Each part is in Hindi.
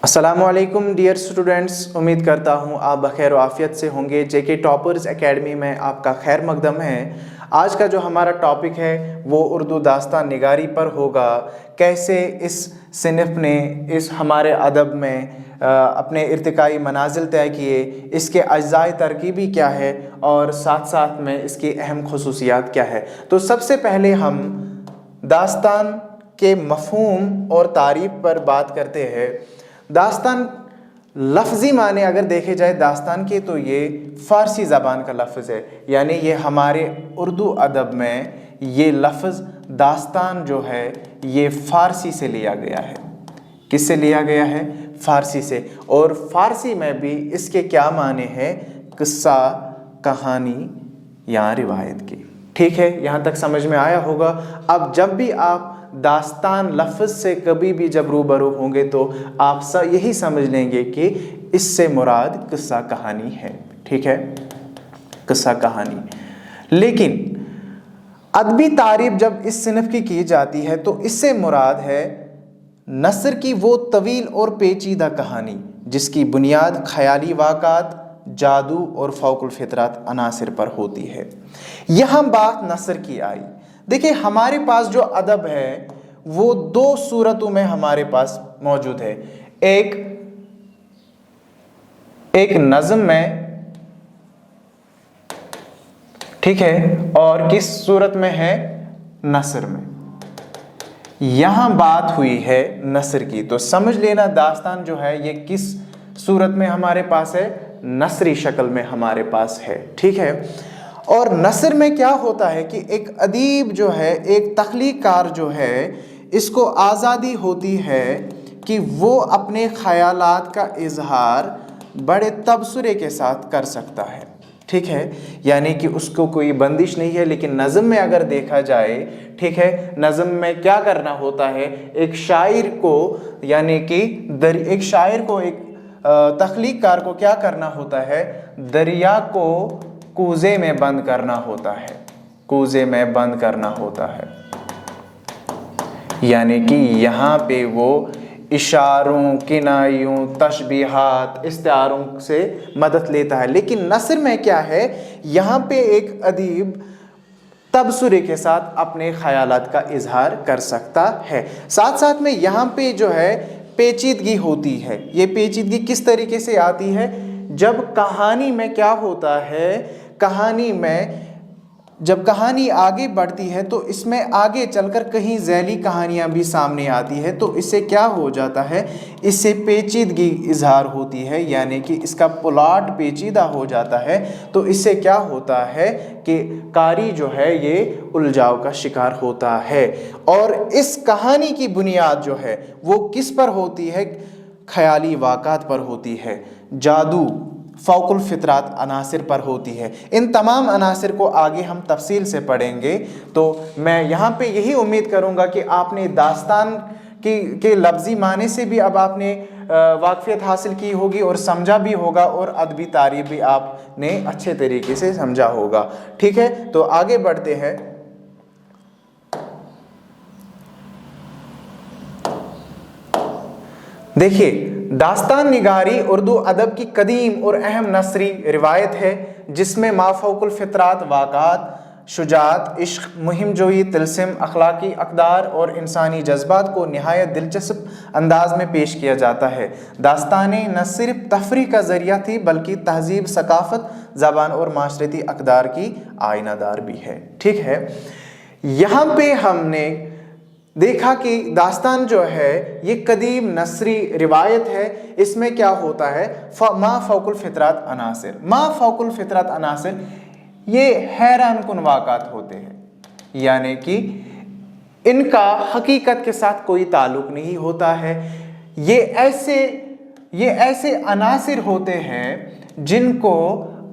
अस्सलामुअलैकुम डियर स्टूडेंट्स, उम्मीद करता हूँ आप बखैर व आफियत से होंगे। जेके टॉपर्स एकेडमी में आपका खैर मकदम है। आज का जो हमारा टॉपिक है वो उर्दू दास्तान निगारी पर होगा। कैसे इस सिनफ ने इस हमारे अदब में अपने इर्तिकाई मनाजिल तय किए, इसके अज्जाए तरकीबी क्या है और साथ साथ में इसकी अहम खुसूसियात क्या है। तो सबसे पहले हम दास्तान के मफ़हूम और तारीफ़ पर बात करते हैं। दास्तान लफ्ज़ी माने अगर देखे जाए दास्तान के, तो ये फ़ारसी ज़बान का लफ्ज़ है, यानी ये हमारे उर्दू अदब में ये लफ्ज़ दास्तान जो है ये फ़ारसी से लिया गया है। किससे लिया गया है? फ़ारसी से। और फ़ारसी में भी इसके क्या माने हैं? किस्सा, कहानी या रिवायत की। ठीक है, यहाँ तक समझ में आया होगा। अब जब भी आप दास्तान लफ्ज़ से कभी भी जब रूबरू होंगे तो आप यही समझ लेंगे कि इससे मुराद किस्सा कहानी है। ठीक है, किस्सा कहानी। लेकिन अदबी तारीफ़ जब इस सिनफ की जाती है तो इससे मुराद है नसर की वो तवील और पेचीदा कहानी जिसकी बुनियाद ख़याली वाक़ात, जादू और फ़ौकुल फितरत अनासिर पर होती है। यहाँ बात नसर की आई। देखिए, हमारे पास जो अदब है वो दो सूरतों में हमारे पास मौजूद है। एक नज़म में, ठीक है, और किस सूरत में है? नसर में। यहां बात हुई है नसर की, तो समझ लेना दास्तान जो है ये किस सूरत में हमारे पास है? नसरी शक्ल में हमारे पास है। ठीक है, और नसर में क्या होता है कि एक अदीब जो है, एक तख्लीक़कार जो है, इसको आज़ादी होती है कि वो अपने ख़यालात का इजहार बड़े तबसरे के साथ कर सकता है। ठीक है, यानी कि उसको कोई बंदिश नहीं है। लेकिन नज़म में अगर देखा जाए, ठीक है, नज़म में क्या करना होता है? एक शायर को, यानी कि एक शायर को, एक तख्लीक़कार को क्या करना होता है? दरिया को कूज़े में बंद करना होता है। कूज़े में बंद करना होता है, यानी कि यहाँ पे वो इशारों, किनायों, तशबीहात, इस्तिआरों से मदद लेता है। लेकिन नसर में क्या है? यहाँ पे एक अदीब तबसरे के साथ अपने ख़यालात का इजहार कर सकता है। साथ साथ में यहाँ पे जो है पेचीदगी होती है। ये पेचीदगी किस तरीके से आती है? जब कहानी में क्या होता है, कहानी में जब कहानी आगे बढ़ती है तो इसमें आगे चलकर कहीं ज़ैली कहानियाँ भी सामने आती है, तो इससे क्या हो जाता है? इससे पेचीदगी इजहार होती है, यानी कि इसका प्लॉट पेचीदा हो जाता है। तो इससे क्या होता है कि कारी जो है ये उलझाव का शिकार होता है। और इस कहानी की बुनियाद जो है वो किस पर होती है? ख़याली वाक़ात पर होती है, जादू, फ़ौकुल फितरत अनासिर पर होती है। इन तमाम अनासिर को आगे हम तफसील से पढ़ेंगे। तो मैं यहाँ पे यही उम्मीद करूँगा कि आपने दास्तान के लफ्ज़ी माने से भी अब आपने वाक़फ़ियत हासिल की होगी और समझा भी होगा, और अदबी तारीफ़ भी आपने अच्छे तरीके से समझा होगा। ठीक है, तो आगे बढ़ते हैं। देखिए, दास्तान निगारी उर्दू अदब की कदीम और अहम नसरी रिवायत है जिसमें माफ़ौकुल फितरत वाक़ात, शुजात, इश्क, मुहिम जोई, तिलस्म, अखलाकी अक़दार और इंसानी जज्बात को नहायत दिलचस्प अंदाज में पेश किया जाता है। दास्तानें न सिर्फ तफरीह का ज़रिया थी बल्कि तहज़ीब, सकाफ़त, ज़बान और माशरती अक़दार की आईनादार भी है। ठीक है, यहाँ पे हमने देखा कि दास्तान जो है ये कदीम नसरी रिवायत है। इसमें क्या होता है? मा फ़ौकुल फितरत अनासिर। मा फ़ौकुल फितरत अनासिर ये हैरान कुन वाक़ात होते हैं, यानी कि इनका हकीकत के साथ कोई ताल्लुक़ नहीं होता है। ये ऐसे अनासिर होते हैं जिनको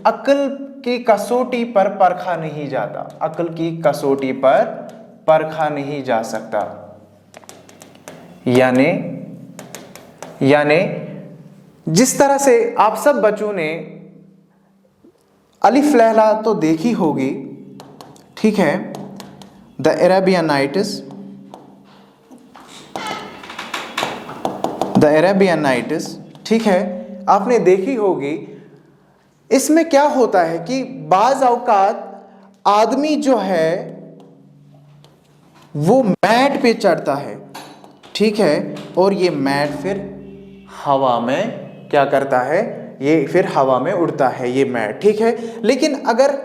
अक्ल की कसौटी पर परखा नहीं जाता। अक्ल की कसौटी पर परखा नहीं जा सकता। यानी जिस तरह से आप सब बच्चों ने अलिफ लैला तो देखी होगी, ठीक है, the Arabian Nights, the Arabian Nights, ठीक है, आपने देखी होगी। इसमें क्या होता है कि बाज औकात आदमी जो है वो मैट पे चढ़ता है, ठीक है, और ये मैट फिर हवा में क्या करता है, ये फिर हवा में उड़ता है ये मैट, ठीक है। लेकिन अगर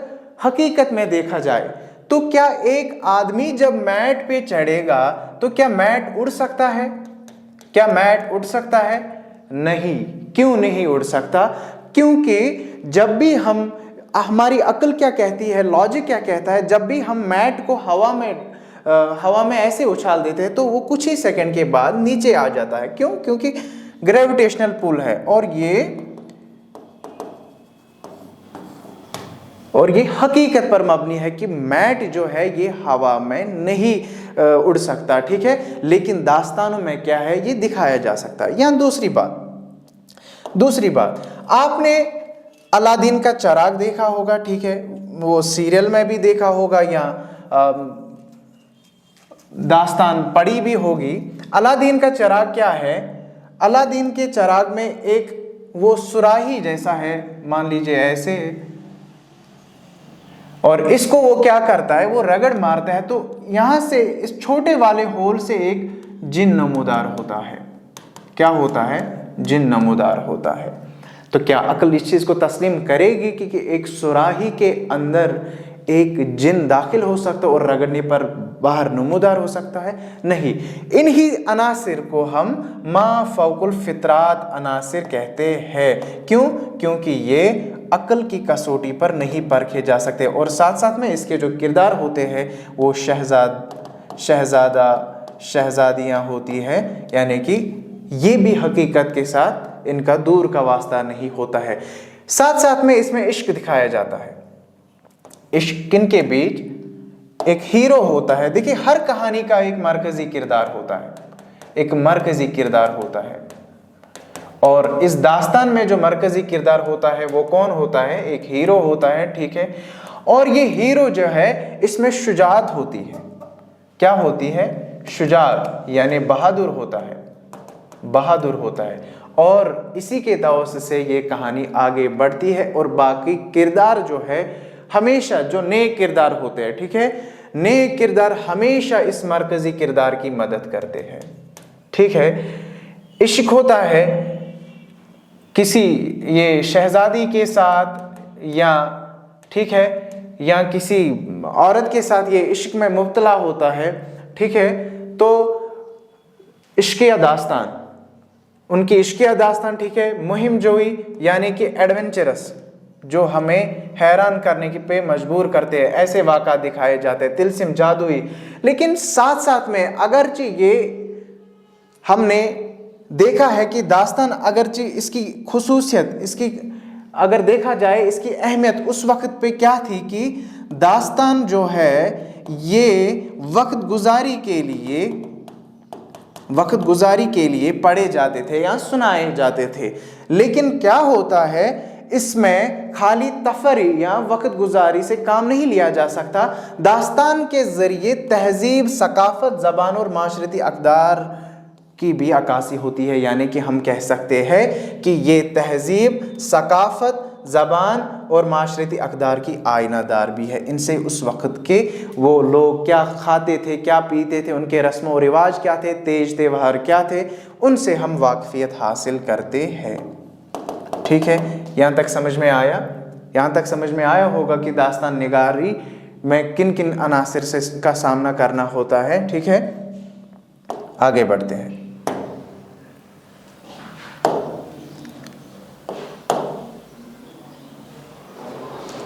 हकीकत में देखा जाए तो क्या एक आदमी जब मैट पे चढ़ेगा तो क्या मैट उड़ सकता है? क्या मैट उड़ सकता है? नहीं। क्यों नहीं उड़ सकता? क्योंकि जब भी हमारी अक्ल क्या कहती है, लॉजिक क्या कहता है, जब भी हम मैट को हवा में ऐसे उछाल देते हैं तो वो कुछ ही सेकंड के बाद नीचे आ जाता है। क्यों? क्योंकि ग्रेविटेशनल पुल है और ये हकीकत पर मबनी है कि मैट जो है ये हवा में नहीं उड़ सकता, ठीक है। लेकिन दास्तानों में क्या है, ये दिखाया जा सकता है। यहाँ दूसरी बात आपने अलादीन का चिराग देखा होगा, ठीक है, वो सीरियल में भी देखा होगा या दास्तान पढ़ी भी होगी। अलादीन का चिराग क्या है? अलादीन के चिराग में एक वो सुराही जैसा है, मान लीजिए ऐसे, और इसको वो क्या करता है, वो रगड़ मारता है तो यहां से इस छोटे वाले होल से एक जिन नमूदार होता है। क्या होता है? जिन नमूदार होता है। तो क्या अक्ल इस चीज को तस्लीम करेगी कि एक सुराही के अंदर एक जिन दाखिल हो सकता है और रगड़ने पर बाहर नमूदार हो सकता है? नहीं। इन्हीं अनासिर को हम मा फौकुल फितरात अनासिर कहते हैं। क्यों? क्योंकि ये अक्ल की कसौटी पर नहीं परखे जा सकते, और साथ साथ में इसके जो किरदार होते हैं वो शहजादियाँ होती है, यानी कि ये भी हकीकत के साथ इनका दूर का वास्ता नहीं होता है। साथ साथ में इसमें इश्क दिखाया जाता है। इश्क किन के बीच? एक हीरो होता है। देखिए, हर कहानी का एक मरकजी किरदार होता है, एक मरकजी किरदार होता है, और इस दास्तान में जो मरकजी किरदार होता है वो कौन होता है? एक हीरो होता है, ठीक है। और ये हीरो जो है इसमें शुजाअत होती है। क्या होती है? शुजाअत, यानी बहादुर होता है, बहादुर होता है। और इसी के तवज्जुह से ये कहानी आगे बढ़ती है, और बाकी किरदार जो है हमेशा जो नेक किरदार होते हैं, ठीक है, नेक किरदार हमेशा इस मरकजी किरदार की मदद करते हैं, ठीक है। इश्क होता है किसी ये शहजादी के साथ, या ठीक है, या किसी औरत के साथ ये इश्क में मुब्तला होता है, ठीक है। तो इश्किया दास्तान, उनकी इश्किया दास्तान, ठीक है, मुहिम जोई यानी कि एडवेंचरस, जो हमें हैरान करने की पे मजबूर करते हैं, ऐसे वाक़ा दिखाए जाते हैं, तिलसिम जादुई। लेकिन साथ साथ में अगरचे ये हमने देखा है कि दास्तान अगरचे इसकी खुसूसियत, इसकी अगर देखा जाए इसकी अहमियत उस वक्त पे क्या थी कि दास्तान जो है ये वक्त गुजारी के लिए पढ़े जाते थे या सुनाए जाते थे। लेकिन क्या होता है, इसमें खाली तफरी या वक्त गुजारी से काम नहीं लिया जा सकता। दास्तान के ज़रिए तहजीब, सकाफ़त, ज़बान और माशरती अक़दार की भी अक्कासी होती है। यानी कि हम कह सकते हैं कि ये तहजीब, सकाफ़त, ज़बान और माशरती अक़दार की आइनादार भी है। इनसे उस वक़्त के वो लोग क्या खाते थे, क्या पीते थे, उनके रस्म व रिवाज क्या थे, तेज त्योहार क्या थे, उनसे हम वाक़फ़ियत हासिल करते हैं, ठीक है। यहाँ तक समझ में आया? यहाँ तक समझ में आया होगा कि दास्तान निगारी में किन किन अनासिर से का सामना करना होता है, ठीक है। आगे बढ़ते हैं।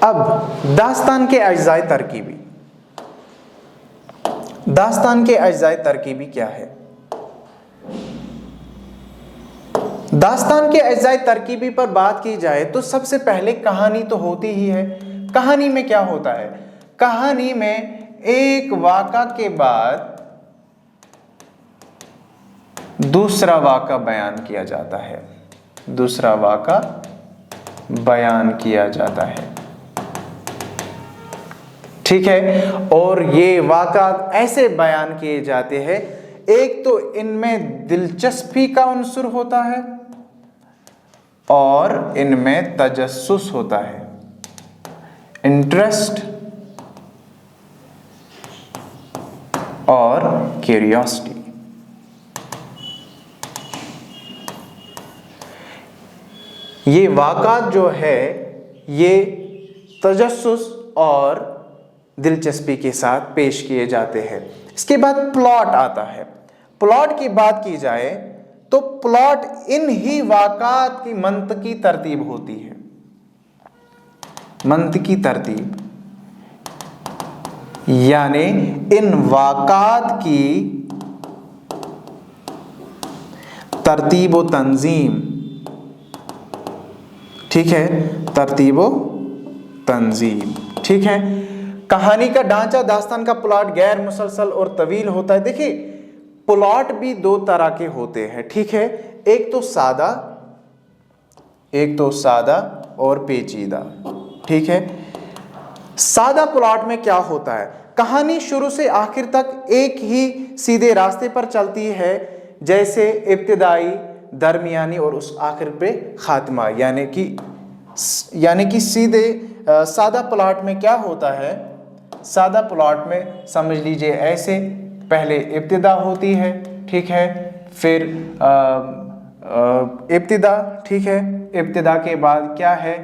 अब दास्तान के अज्जाए तरकीबी, दास्तान के अज्जाए तरकीबी क्या है? दास्तान के अज्जाए तरकीबी पर बात की जाए तो सबसे पहले कहानी तो होती ही है। कहानी में क्या होता है? कहानी में एक वाक़ा के बाद दूसरा वाक़ा बयान किया जाता है, दूसरा वाक़ा बयान किया जाता है, ठीक है। और ये वाक़ा ऐसे बयान किए जाते हैं, एक तो इनमें दिलचस्पी का उन्सुर होता है और इनमें तजस्सुस होता है, इंटरेस्ट और क्यूरियोसिटी। ये वाक़ात जो है ये तजस्सुस और दिलचस्पी के साथ पेश किए जाते हैं। इसके बाद प्लॉट आता है। प्लॉट की बात की जाए तो प्लॉट इन ही वाक़ात की मंतकी तरतीब होती है। मंतकी तरतीब यानी इन वाक़ात की तरतीब व तंजीम, ठीक है, तरतीब व तंजीम, ठीक है। कहानी का ढांचा, दास्तान का प्लॉट गैर मुसलसल और तवील होता है। देखिए प्लॉट भी दो तरह के होते हैं, ठीक है, एक तो सादा और पेचीदा, ठीक है। सादा प्लॉट में क्या होता है, कहानी शुरू से आखिर तक एक ही सीधे रास्ते पर चलती है, जैसे इब्तिदाई, दरमियानी और उस आखिर पे खात्मा, यानी कि सीधे सादा प्लॉट में क्या होता है, सादा प्लॉट में समझ लीजिए ऐसे, पहले इब्तिदा होती है, ठीक है, फिर इब्तिदा, ठीक है, इब्तिदा के बाद क्या है,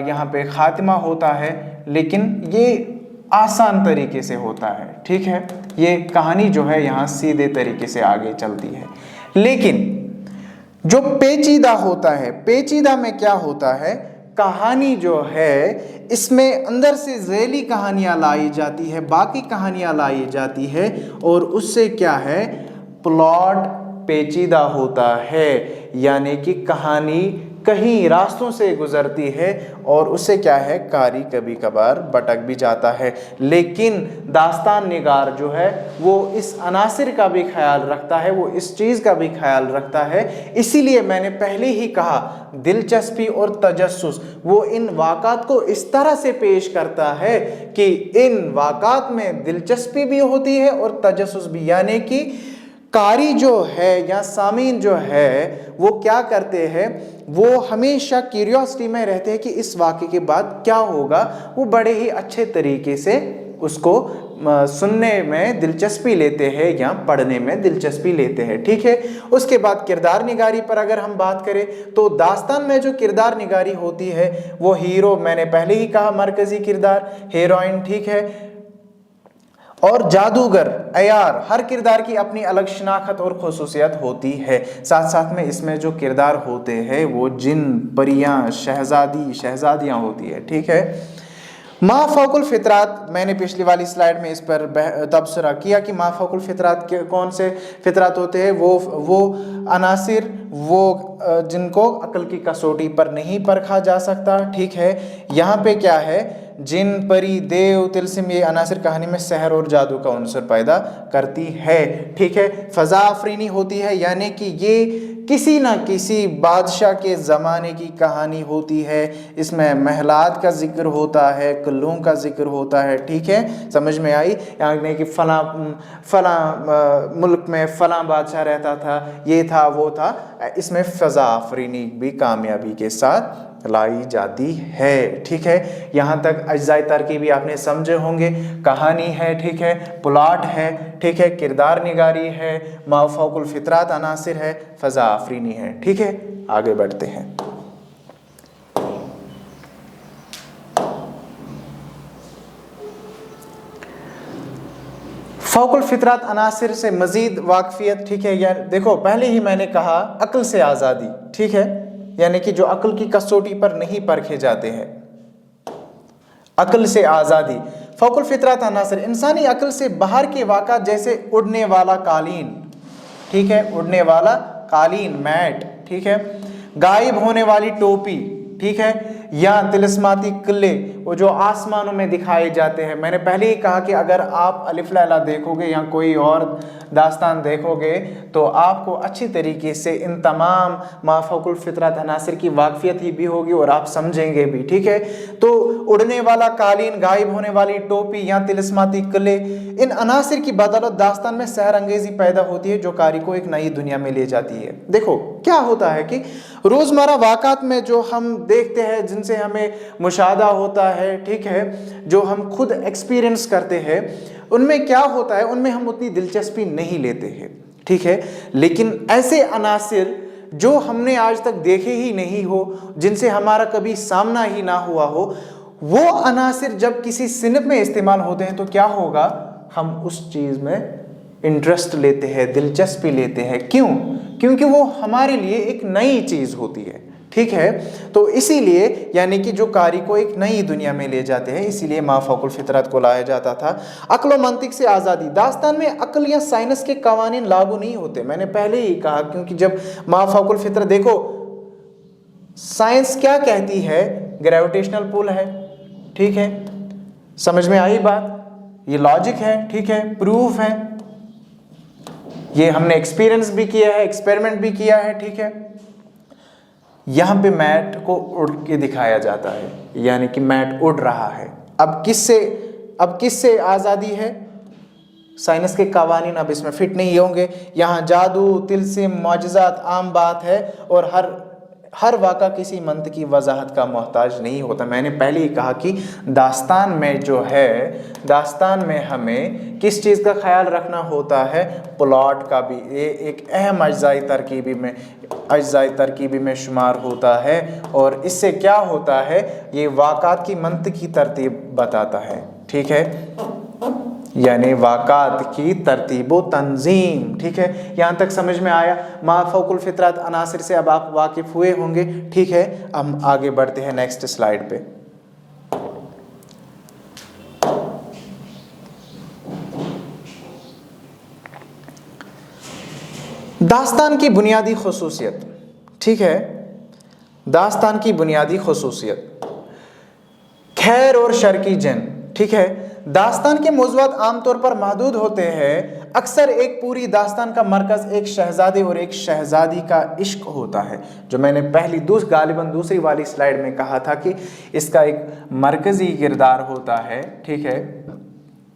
यहाँ पे खात्मा होता है, लेकिन ये आसान तरीके से होता है, ठीक है। ये कहानी जो है यहाँ सीधे तरीके से आगे चलती है। लेकिन जो पेचीदा होता है, पेचीदा में क्या होता है, कहानी जो है इसमें अंदर से ज़ैली कहानियाँ लाई जाती है, बाकी कहानियाँ लाई जाती है, और उससे क्या है, प्लॉट पेचीदा होता है, यानी कि कहानी कहीं रास्तों से गुजरती है और उससे क्या है, कारी कभी कभार भटक भी जाता है। लेकिन दास्तान निगार जो है वो इस अनासिर का भी ख्याल रखता है, वो इस चीज़ का भी ख्याल रखता है। इसीलिए मैंने पहले ही कहा, दिलचस्पी और तजस्सुस, वो इन वाक़ात को इस तरह से पेश करता है कि इन वाक़ात में दिलचस्पी भी होती है और तजस्सुस भी, यानी कि कारी जो है या सामीन जो है वो क्या करते हैं, वो हमेशा क्यूरियोसिटी में रहते हैं कि इस वाक़े के बाद क्या होगा। वो बड़े ही अच्छे तरीके से उसको सुनने में दिलचस्पी लेते हैं या पढ़ने में दिलचस्पी लेते हैं, ठीक है। उसके बाद किरदार निगारी पर अगर हम बात करें तो दास्तान में जो किरदार निगारी होती है वो हीरो, मैंने पहले ही कहा मरकज़ी किरदार, हीरोइन, ठीक है, और जादूगर, अयार, हर किरदार की अपनी अलग शनाख्त और खुसूसियत होती है। साथ साथ में इसमें जो किरदार होते हैं वो जिन, परियां, शहजादियां होती है, ठीक है। मा फौकुल फितरात, मैंने पिछली वाली स्लाइड में इस पर तबसरा किया कि मा फौकुल फितरात के कौन से फितरात होते हैं, वो अनासिर, वो जिनको अक्ल की कसौटी पर नहीं परखा जा सकता, ठीक है। यहाँ पे क्या है, जिन, परी, देव, तिलस्म, ये अनासिर कहानी में सहर और जादू का उन्सर पैदा करती है, ठीक है। फ़ज़ा आफरीनी होती है, यानी कि ये किसी ना किसी बादशाह के ज़माने की कहानी होती है। इसमें महलात का जिक्र होता है, कुल्लों का जिक्र होता है, ठीक है, समझ में आई, यानी कि फलां मुल्क में फलां बादशाह रहता था, ये था वो था। इसमें फ़ज़ा आफरीनी भी कामयाबी के साथ लाई जाती है, ठीक है। यहाँ तक अज्जाए तरकीबी आपने समझे होंगे। कहानी है, ठीक है, प्लॉट है, ठीक है, किरदार निगारी है, मा फौकुल फितरात अनासिर है, फ़ज़ा आफरीनी है, ठीक है। आगे बढ़ते हैं। फौकुल फितरात अनासिर से मज़ीद वाकफियत, ठीक है। या देखो पहले ही मैंने कहा अक्ल से आज़ादी, ठीक है, यानी कि जो अक्ल की कसौटी पर नहीं परखे जाते हैं, अक्ल से आज़ादी। फौकुल फितरात अनासिर, इंसानी अक्ल से बाहर के वाक़ात, जैसे उड़ने वाला कालीन, ठीक है, उड़ने वाला कालीन, मैट, ठीक है, गायब होने वाली टोपी, ठीक है, या तिलिस्माती किले वो जो आसमानों में दिखाए जाते हैं। मैंने पहले ही कहा कि अगर आप अलिफ लैला देखोगे या कोई और दास्तान देखोगे तो आपको अच्छी तरीके से इन तमाम माफौकुल फितरत अनासिर की वाकफियत ही भी होगी और आप समझेंगे भी, ठीक है। तो उड़ने वाला कालीन, गायब होने वाली टोपी या तिलिस्माती किले, इन अनासिर की बदौलत दास्तान में सहर अंगेजी पैदा होती है जो कारी को एक नई दुनिया में ले जाती है। देखो क्या होता है कि रोज़मर्रा वाक़ात में जो हम देखते हैं, जिनसे हमें मुशाहदा होता है, ठीक है, जो हम खुद एक्सपीरियंस करते हैं, उनमें क्या होता है, उनमें हम उतनी दिलचस्पी नहीं लेते हैं, ठीक है। लेकिन ऐसे अनासिर जो हमने आज तक देखे ही नहीं हो, जिनसे हमारा कभी सामना ही ना हुआ हो, वो अनासिर जब किसी सिनफ में इस्तेमाल होते हैं तो क्या होगा, हम उस चीज़ में इंटरेस्ट लेते हैं, दिलचस्पी लेते हैं। क्यों? क्योंकि वो हमारे लिए एक नई चीज़ होती है, ठीक है। तो इसीलिए यानी कि जो कारी को एक नई दुनिया में ले जाते हैं, इसीलिए माफौकुल फितरत को लाया जाता था। अक्ल व मंतिक से आज़ादी, दास्तान में अक्ल या साइंस के कवानीन लागू नहीं होते। मैंने पहले ही कहा, क्योंकि जब माफौकुल फितरत, देखो साइंस क्या कहती है, ग्रेविटेशनल पुल है, ठीक है, समझ में आई बात, ये लॉजिक है, ठीक है, प्रूफ है, ये हमने एक्सपीरियंस भी किया है, एक्सपेरिमेंट भी किया है, ठीक है। यहां पे मैट को उड़ के दिखाया जाता है, यानी कि मैट उड़ रहा है। अब किससे आज़ादी है? साइंस के कवानीन अब इसमें फिट नहीं होंगे। यहाँ जादू, तिलस्म, मौजज़ात आम बात है और हर वाक़ा किसी मंत की वजाहत का मोहताज नहीं होता। मैंने पहले ही कहा कि दास्तान में जो है, दास्तान में हमें किस चीज़ का ख्याल रखना होता है, प्लॉट का भी। ये एक अहम अज्जाई तरकीबी में शुमार होता है और इससे क्या होता है, ये वाक़ात की मंत की तरतीब बताता है, ठीक है, यानी वाक़ात की तरतीबो तंजीम, ठीक है। यहाँ तक समझ में आया। माफौकुल फितरत अनासिर से अब आप वाकिफ़ हुए होंगे, ठीक है। हम आगे बढ़ते हैं नेक्स्ट स्लाइड पे। दास्तान की बुनियादी खुसूसियत, ठीक है, दास्तान की बुनियादी खुसूसियत, खैर और शर की जंग, ठीक है। दास्तान के मौज़ूआत आमतौर पर महदूद होते हैं। अक्सर एक पूरी दास्तान का मरकज़ एक शहज़ादे और एक शहज़ादी का इश्क होता है, जो मैंने गालिबन दूसरी वाली स्लाइड में कहा था कि इसका एक मरकज़ी किरदार होता है, ठीक है।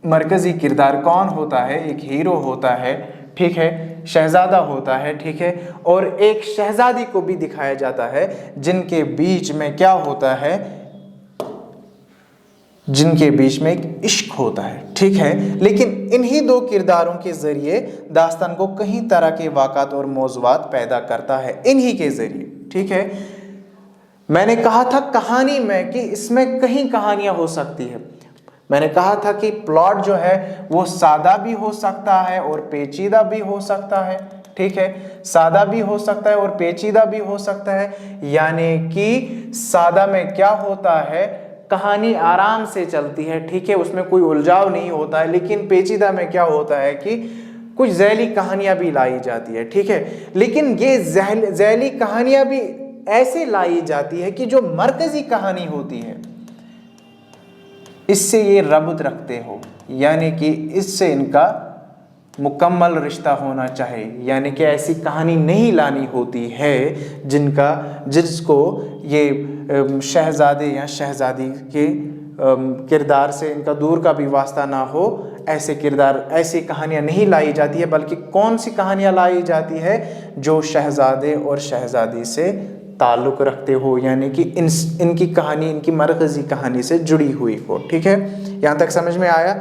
मरकज़ी किरदार कौन होता है? एक हीरो होता है, ठीक है, शहज़ादा होता है, ठीक है, और एक शहज़ादी को भी दिखाया जाता है, जिनके बीच में क्या होता है, जिनके बीच में एक इश्क होता है, ठीक है। लेकिन इन्हीं दो किरदारों के ज़रिए दास्तान को कई तरह के वाक़ात और मौज़ूआत पैदा करता है, इन्हीं के ज़रिए, ठीक है। मैंने कहा था कहानी में कि इसमें कई कहानियाँ हो सकती है। मैंने कहा था कि प्लॉट जो है वो सादा भी हो सकता है और पेचीदा भी हो सकता है, ठीक है, सादा भी हो सकता है और पेचीदा भी हो सकता है। यानी कि सादा में क्या होता है, कहानी आराम से चलती है, ठीक है, उसमें कोई उलझाव नहीं होता है। लेकिन पेचीदा में क्या होता है कि कुछ ज़ैली कहानियां भी लाई जाती है, ठीक है। लेकिन ये ज़ैली कहानियां भी ऐसे लाई जाती है कि जो मरकज़ी कहानी होती है इससे ये रब्त रखते हो, यानी कि इससे इनका मुकम्मल रिश्ता होना चाहिए। यानी कि ऐसी कहानी नहीं लानी होती है जिसको ये शहज़ादे या शहज़ादी के किरदार से इनका दूर का भी वास्ता ना हो। ऐसे कहानियाँ नहीं लाई जाती है, बल्कि कौन सी कहानियाँ लाई जाती है, जो शहज़ादे और शहज़ादी से ताल्लुक़ रखते हो, यानी कि इनकी कहानी, इनकी मरकज़ी कहानी से जुड़ी हुई हो, ठीक है। यहाँ तक समझ में आया।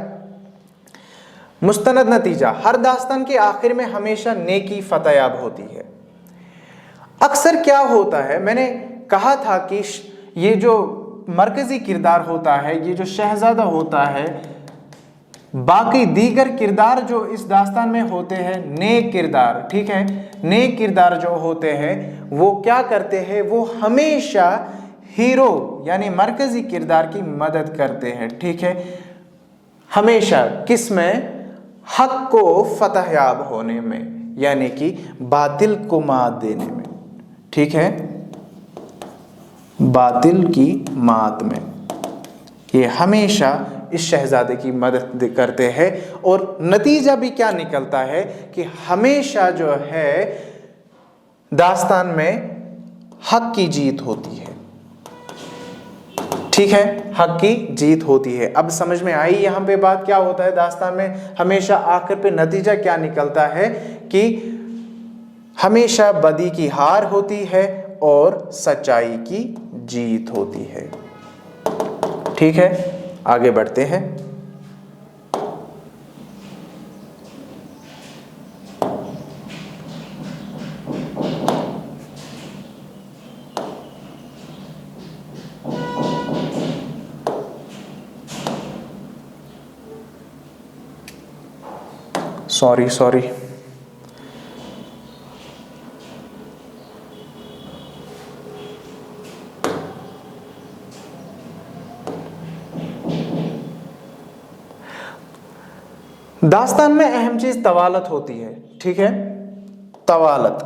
मुस्तनद नतीजा, हर दास्तान के आखिर में हमेशा नेकी फतयाब होती है। अक्सर क्या होता है, मैंने कहा था कि ये जो मरकज़ी किरदार होता है, ये जो शहज़ादा होता है, बाकी दीगर किरदार जो इस दास्तान में होते हैं, नेक किरदार, ठीक है, नेक किरदार जो होते हैं वो क्या करते हैं, वो हमेशा हीरो यानी मरकज़ी किरदार की मदद करते हैं, ठीक है। हमेशा किस में? हक को फतहयाब होने में, यानी कि बातिल को मात देने में, ठीक है। बातिल की मात में। ये हमेशा इस शहजादे की मदद करते हैं और नतीजा भी क्या निकलता है कि हमेशा जो है दास्तान में हक की जीत होती है। ठीक है, हक की जीत होती है। अब समझ में आई यहाँ पे बात क्या होता है दास्तान में, हमेशा आखिर पे नतीजा क्या निकलता है कि हमेशा बदी की हार होती है और सच्चाई की जीत होती है। ठीक है, आगे बढ़ते हैं। सॉरी दास्तान में अहम चीज तवालत होती है। ठीक है, तवालत,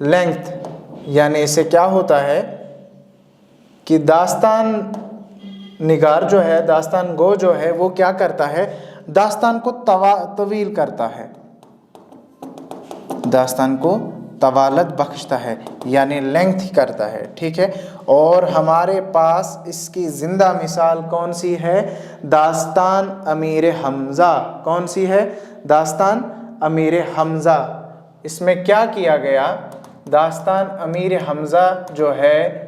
लेंथ, यानी इससे क्या होता है कि दास्तान निगार जो है, दास्तान गो जो है, वो क्या करता है, दास्तान को तवील करता है, दास्तान को तवालत बख्शता है, यानी लेंथ करता है। ठीक है, और हमारे पास इसकी जिंदा मिसाल कौन सी है, दास्तान अमीर हमजा। कौन सी है, दास्तान अमीर हमजा। इसमें क्या किया गया, दास्तान अमीर हमजा जो है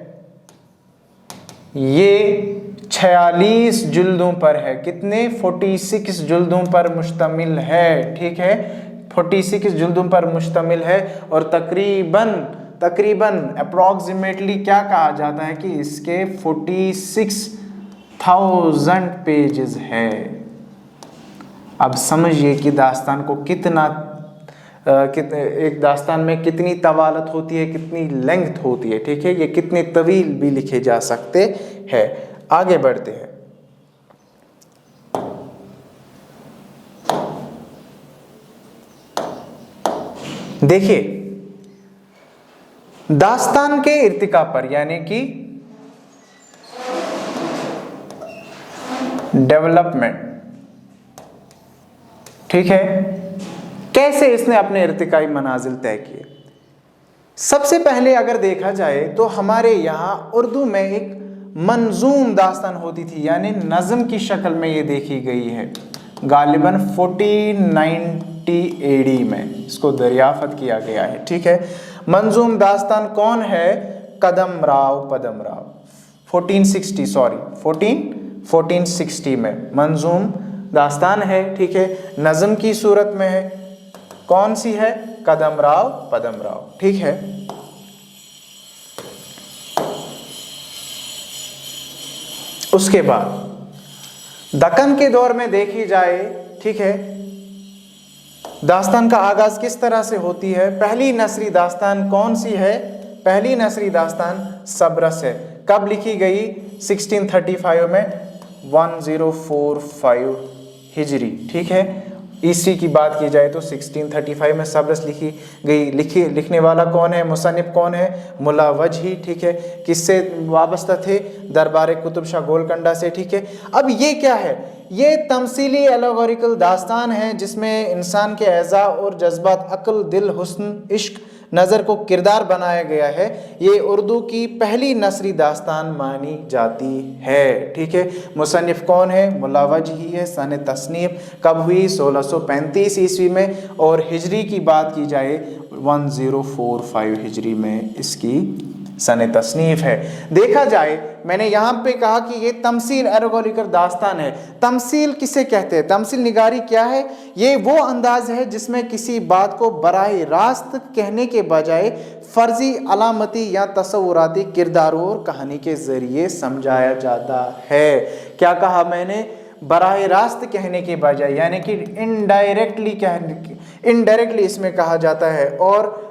ये 46 जुल्दों पर है। कितने, 46 जुल्दों पर मुश्तमिल है। ठीक है, 46 जुल्दों पर मुश्तमिल है और तकरीबन अप्रॉक्सीमेटली क्या कहा जाता है कि इसके 46,000 पेजेस है। अब समझिए कि दास्तान को एक दास्तान में कितनी तवालत होती है, कितनी लेंथ होती है। ठीक है, ये कितने तवील भी लिखे जा सकते हैं। आगे बढ़ते हैं। देखिए, दास्तान के इर्तिका पर, यानी कि डेवलपमेंट, ठीक है, कैसे इसने अपने इर्तिकाई मनाजिल तय किए। सबसे पहले अगर देखा जाए तो हमारे यहाँ उर्दू में एक मंजूम दास्तान होती थी, यानी नज़म की शक्ल में ये देखी गई है। गालिबन 1490 AD में इसको दरियाफ्त किया गया है। ठीक है, मंजूम दास्तान कौन है, पदम राव 1460 में मंजूम दास्तान है। ठीक है, नज़म की सूरत में है। कौन सी है, पदम राव। ठीक है, उसके बाद दक्कन के दौर में देखी जाए, ठीक है, दास्तान का आगाज किस तरह से होती है। पहली नसरी दास्तान कौन सी है, पहली नसरी दास्तान सबरस है। कब लिखी गई, 1635 में, 1045 हिजरी। ठीक है, ईस्वी की बात की जाए तो 1635 में सबरस लिखी गई। लिखने वाला कौन है, मुसन्निफ कौन है, मुल्ला वजही। ठीक है, किससे वाबस्ता थे, दरबार कुतुब शाह गोलकंडा से। ठीक है, अब ये क्या है, ये तमसीली एलोगोरिकल दास्तान है जिसमें इंसान के एज़ा और जज्बात, अक्ल, दिल, हुस्न, इश्क, नज़र को किरदार बनाया गया है। ये उर्दू की पहली नसरी दास्तान मानी जाती है। ठीक है, मुसन्निफ कौन है, मुल्ला वजही है। सन तसनीफ कब हुई, 1635 ईस्वी में, और हिजरी की बात की जाए 1045 हिजरी में इसकी सन तसनीफ है। देखा जाए, मैंने यहाँ पे कहा कि ये तमसील एलोगोरिकल दास्तान है। तमसील किसे कहते हैं, तमसील निगारी क्या है, ये वो अंदाज है जिसमें किसी बात को बराह रास्त कहने के बजाय फर्जी, अलामती या तसव्वुराती किरदारों और कहानी के जरिए समझाया जाता है। क्या कहा मैंने, बराह रास्त कहने के बजाय, यानी कि इनडायरेक्टली इसमें कहा जाता है, और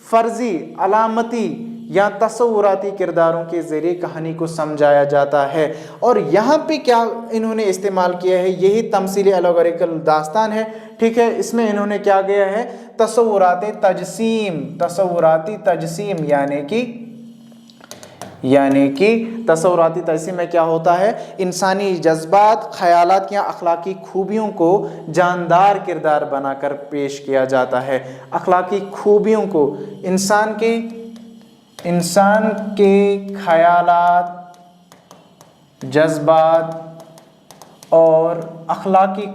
फर्जी, अलामती या तसव्वुराती किरदारों के ज़रिए कहानी को समझाया जाता है। और यहाँ पे क्या इन्होंने इस्तेमाल किया है, यही तमसीली एलोगोरिकल दास्तान है। ठीक है, इसमें इन्होंने क्या किया है, तसव्वुराती तजसीम, यानी कि यानी कि तसव्वुराती तहसीन में क्या होता है, इंसानी जज्बात, ख़यालात या अखलाकी खूबियों को जानदार किरदार बनाकर पेश किया जाता है। अखलाकी खूबियों को इंसान के ख़यालात, जज्बात और अखलाकी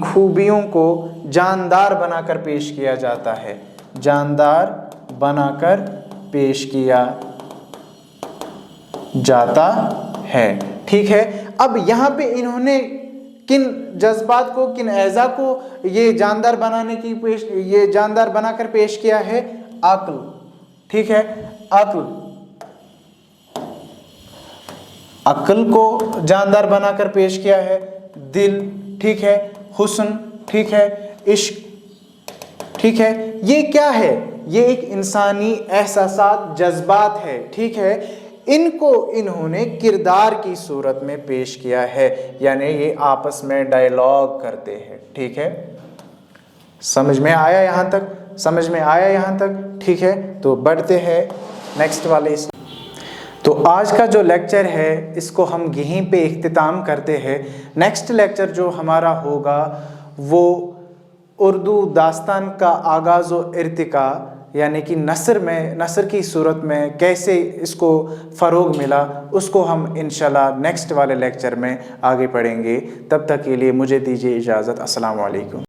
खूबियों को जानदार बनाकर पेश किया जाता है, जानदार बनाकर पेश किया जाता है। ठीक है, अब यहाँ पे इन्होंने किन जज्बात को, किन एज़ा को ये जानदार बनाकर पेश किया है? अक्ल। ठीक है, अक्ल को जानदार बनाकर पेश किया है। दिल, ठीक है, हुस्न, ठीक है, इश्क, ठीक है। ये क्या है? ये एक इंसानी एहसासात, जज्बात है। ठीक है, इनको इन्होंने किरदार की सूरत में पेश किया है, यानी ये आपस में डायलॉग करते हैं। ठीक है, समझ में आया यहाँ तक? ठीक है, तो बढ़ते हैं नेक्स्ट वाले। तो आज का जो लेक्चर है इसको हम यहीं पे इख्तिताम करते हैं। नेक्स्ट लेक्चर जो हमारा होगा वो उर्दू दास्तान का आगाज़ व इर्तिका, यानी कि नसर की सूरत में कैसे इसको फ़रोग मिला, उसको हम इंशाल्लाह नेक्स्ट वाले लेक्चर में आगे पढ़ेंगे। तब तक के लिए मुझे दीजिए इजाज़त। अस्सलाम वालेकुम।